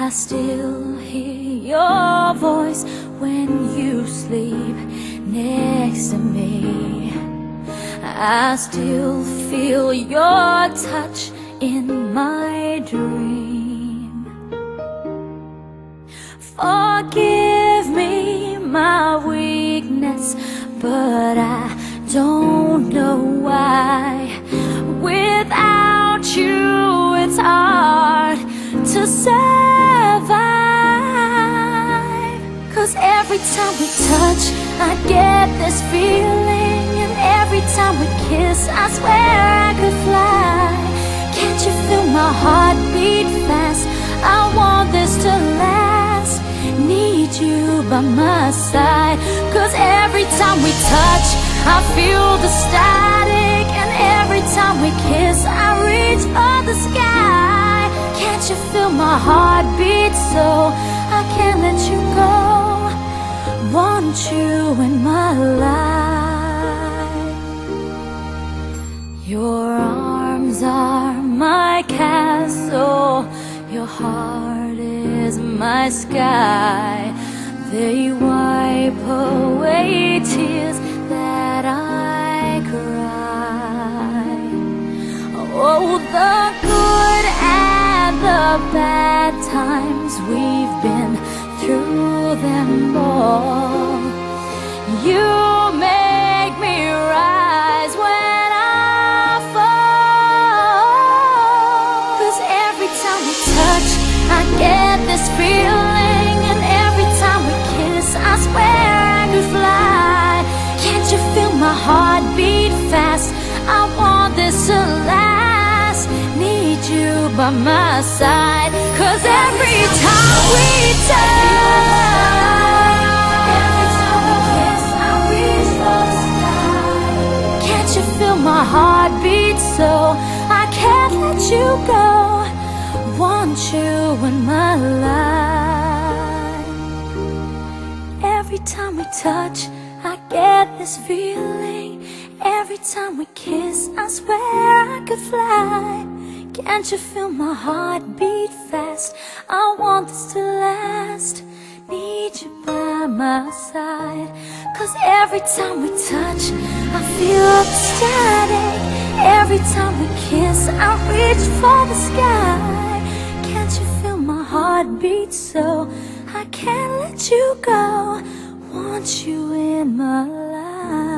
I still hear your voice when you sleep next to me. I still feel your touch in my dream. Forgive me my weakness, but I don't know why. Without you it's hard to survive. 'Cause every time we touch, I get this feeling, and every time we kiss, I swear I could fly. Can't you feel my heart beat fast? I want this to last. Need you by my side. 'Cause every time we touch, I feel the static, and every time we kiss, I reach for the sky. Can't you feel my heart beat so I can't let you go? Want you in my life. Your arms are my castle, your heart is my sky. They wipe away tears that I cry. Oh, the good and the bad times, we've been through them all. You make me rise when I fall. 'Cause every time we touch, I get this feeling, and every time we kiss, I swear I could fly. Can't you feel my heart beat fast? I want this to last. Need you by my side. 'Cause every time we touch, every time we kiss, I reach for the sky. Can't you feel my heart beat so I can't let you go? Want you in my life. Every time we touch, I get this feeling. Every time we kiss, I swear I could fly. Can't you feel my heart beat fast? I want this to last. Need you by my side. 'Cause every time we touch, I feel the static. Every time we kiss, I reach for the sky. Can't you feel my heart beat so I can't let you go? Want you in my life.